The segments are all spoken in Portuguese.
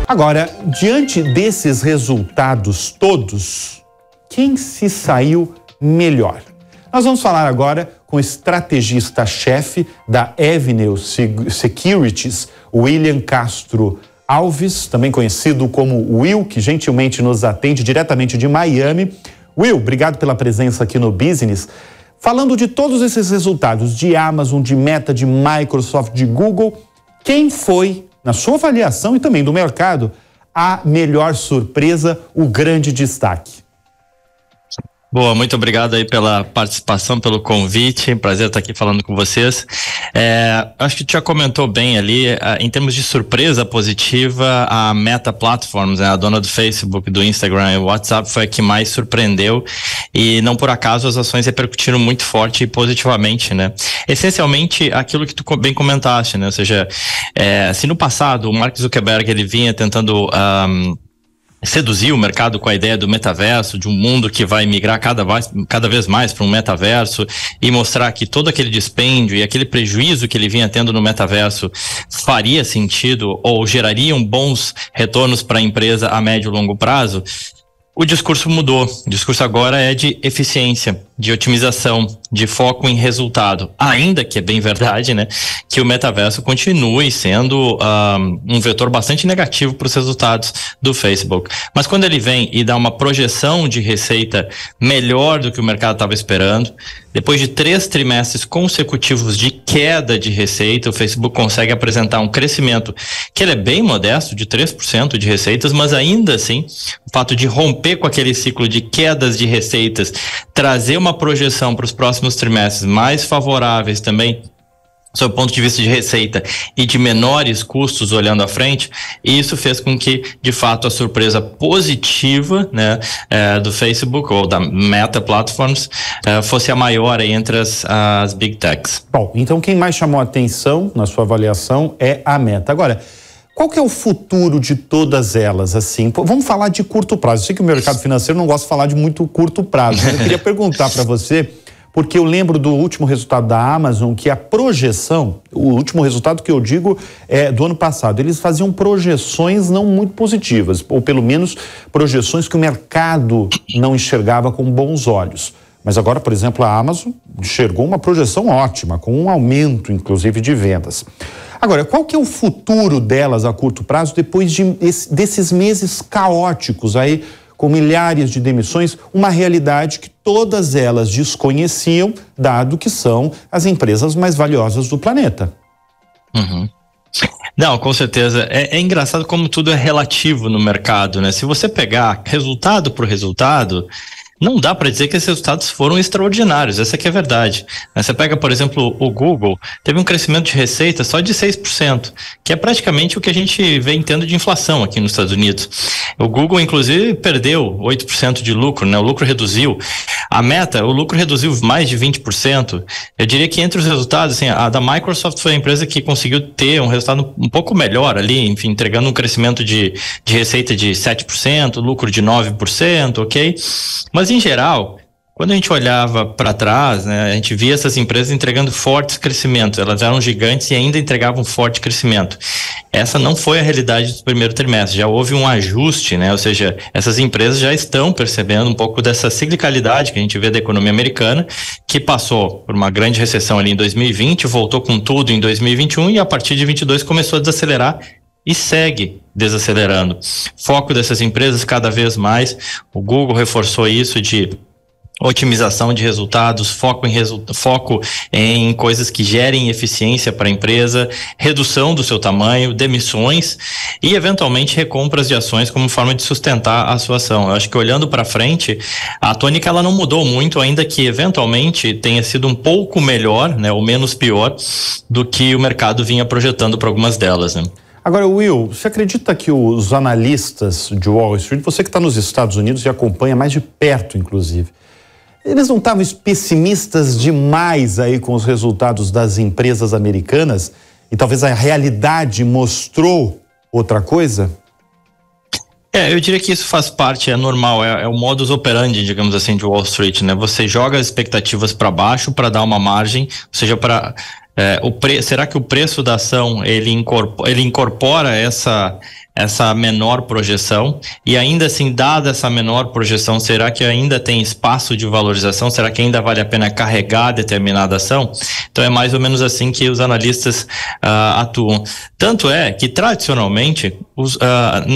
Agora, diante desses resultados todos, quem se saiu melhor? Nós vamos falar agora com o estrategista-chefe da Avenue Securities, William Castro Alves, também conhecido como Will, que gentilmente nos atende diretamente de Miami. Will, obrigado pela presença aqui no Business. Falando de todos esses resultados de Amazon, de Meta, de Microsoft, de Google, quem foi, na sua avaliação e também do mercado, a melhor surpresa, o grande destaque? Boa, muito obrigado aí pela participação, pelo convite, prazer estar aqui falando com vocês. Acho que tu já comentou bem ali, em termos de surpresa positiva, a Meta Platforms, a dona do Facebook, do Instagram e WhatsApp, foi a que mais surpreendeu e não por acaso as ações repercutiram muito forte e positivamente, né? Essencialmente aquilo que tu bem comentaste, né? Ou seja, se no passado o Mark Zuckerberg ele vinha tentando seduzir o mercado com a ideia do metaverso, de um mundo que vai migrar cada vez mais para um metaverso e mostrar que todo aquele dispêndio e aquele prejuízo que ele vinha tendo no metaverso faria sentido ou gerariam bons retornos para a empresa a médio e longo prazo. O discurso mudou. O discurso agora é de eficiência, de otimização, de foco em resultado. Ainda que é bem verdade, né, que o metaverso continue sendo um vetor bastante negativo para os resultados do Facebook. Mas quando ele vem e dá uma projeção de receita melhor do que o mercado estava esperando, depois de 3 trimestres consecutivos de queda de receita, o Facebook consegue apresentar um crescimento que ele é bem modesto, de 3% de receitas, mas ainda assim, o fato de romper com aquele ciclo de quedas de receitas, trazer uma projeção para os próximos trimestres mais favoráveis também, sob o ponto de vista de receita e de menores custos olhando à frente, e isso fez com que, de fato, a surpresa positiva, né, do Facebook ou da Meta Platforms fosse a maior entre as Big Techs. Bom, então quem mais chamou a atenção na sua avaliação é a Meta. Agora, qual que é o futuro de todas elas, assim? Vamos falar de curto prazo. Eu sei que o mercado financeiro não gosta de falar de muito curto prazo, mas eu queria perguntar para você, porque eu lembro do último resultado da Amazon, que a projeção, o último resultado que eu digo é do ano passado, eles faziam projeções não muito positivas, ou pelo menos projeções que o mercado não enxergava com bons olhos. Mas agora, por exemplo, a Amazon enxergou uma projeção ótima, com um aumento, inclusive, de vendas. Agora, qual que é o futuro delas a curto prazo depois desses meses caóticos aí, com milhares de demissões, uma realidade que todas elas desconheciam, dado que são as empresas mais valiosas do planeta? Uhum. Não, com certeza. É engraçado como tudo é relativo no mercado, né? Se você pegar resultado por resultado, não dá para dizer que esses resultados foram extraordinários, essa que é a verdade. Você pega, por exemplo, o Google, teve um crescimento de receita só de 6%, que é praticamente o que a gente vem tendo de inflação aqui nos Estados Unidos. O Google, inclusive, perdeu 8% de lucro, né? O lucro reduziu. A Meta, o lucro reduziu mais de 20%. Eu diria que entre os resultados, assim, a da Microsoft foi a empresa que conseguiu ter um resultado um pouco melhor ali, enfim, entregando um crescimento de receita de 7%, lucro de 9%, ok? Mas, em geral, quando a gente olhava para trás, né, a gente via essas empresas entregando fortes crescimentos. Elas eram gigantes e ainda entregavam forte crescimento. Essa não foi a realidade do primeiro trimestre. Já houve um ajuste, né? Ou seja, essas empresas já estão percebendo um pouco dessa ciclicalidade que a gente vê da economia americana, que passou por uma grande recessão ali em 2020, voltou com tudo em 2021 e a partir de 22 começou a desacelerar e segue desacelerando. Foco dessas empresas cada vez mais, o Google reforçou isso de otimização de resultados, foco em coisas que gerem eficiência para a empresa, redução do seu tamanho, demissões e, eventualmente, recompras de ações como forma de sustentar a sua ação. Eu acho que, olhando para frente, a tônica ela não mudou muito, ainda que, eventualmente, tenha sido um pouco melhor, né, ou menos pior, do que o mercado vinha projetando para algumas delas, né? Agora, Will, você acredita que os analistas de Wall Street, você que está nos Estados Unidos e acompanha mais de perto, inclusive, eles não estavam pessimistas demais aí com os resultados das empresas americanas? E talvez a realidade mostrou outra coisa? Eu diria que isso faz parte, é normal, é o modus operandi, digamos assim, de Wall Street, né? Você joga as expectativas para baixo para dar uma margem, ou seja, para... será que o preço da ação ele incorpora essa menor projeção, e ainda assim, dada essa menor projeção, será que ainda tem espaço de valorização? Será que ainda vale a pena carregar determinada ação? Então é mais ou menos assim que os analistas atuam. Tanto é que, tradicionalmente,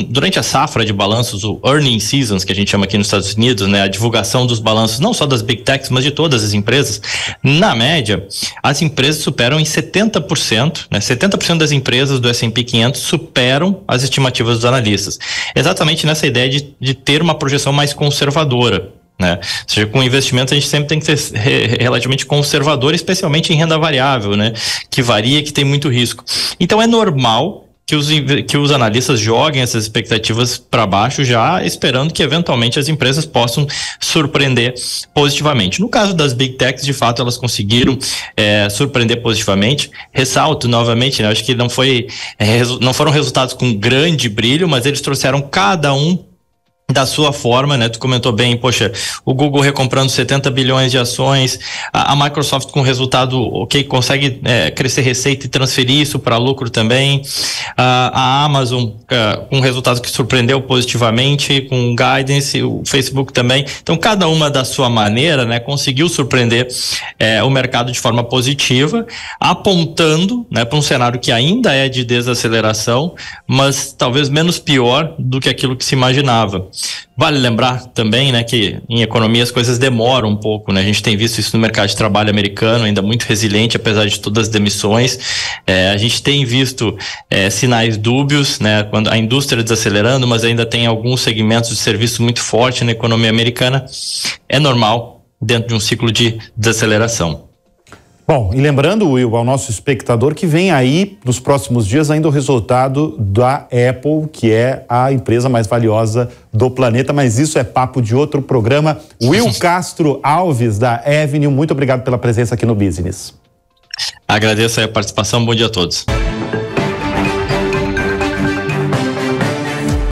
durante a safra de balanços, o earning seasons, que a gente chama aqui nos Estados Unidos, né, a divulgação dos balanços, não só das big techs, mas de todas as empresas, na média, as empresas superam em 70%, né, 70% das empresas do S&P 500 superam as estimativas dos analistas. Exatamente nessa ideia de ter uma projeção mais conservadora, né? Ou seja, com investimento a gente sempre tem que ser relativamente conservador, especialmente em renda variável, né? Que varia, que tem muito risco. Então é normal que os analistas joguem essas expectativas para baixo, já esperando que eventualmente as empresas possam surpreender positivamente. No caso das Big Techs, de fato, elas conseguiram surpreender positivamente. Ressalto novamente, né, acho que não foram resultados com grande brilho, mas eles trouxeram cada um da sua forma, né? Tu comentou bem, poxa, o Google recomprando 70 bilhões de ações, a Microsoft com resultado ok, consegue crescer receita e transferir isso para lucro também, a Amazon com resultado que surpreendeu positivamente, com guidance, o Facebook também. Então, cada uma da sua maneira, né, conseguiu surpreender o mercado de forma positiva, apontando, né, para um cenário que ainda é de desaceleração, mas talvez menos pior do que aquilo que se imaginava. Vale lembrar também, né, que em economia as coisas demoram um pouco, né? A gente tem visto isso no mercado de trabalho americano, ainda muito resiliente, apesar de todas as demissões. A gente tem visto sinais dúbios, né, quando a indústria desacelerando, mas ainda tem alguns segmentos de serviço muito forte na economia americana. É normal dentro de um ciclo de desaceleração. Bom, e lembrando, Will, ao nosso espectador que vem aí nos próximos dias ainda o resultado da Apple, que é a empresa mais valiosa do planeta, mas isso é papo de outro programa. Will Castro Alves, da Avenue, muito obrigado pela presença aqui no Business. Agradeço a participação, bom dia a todos.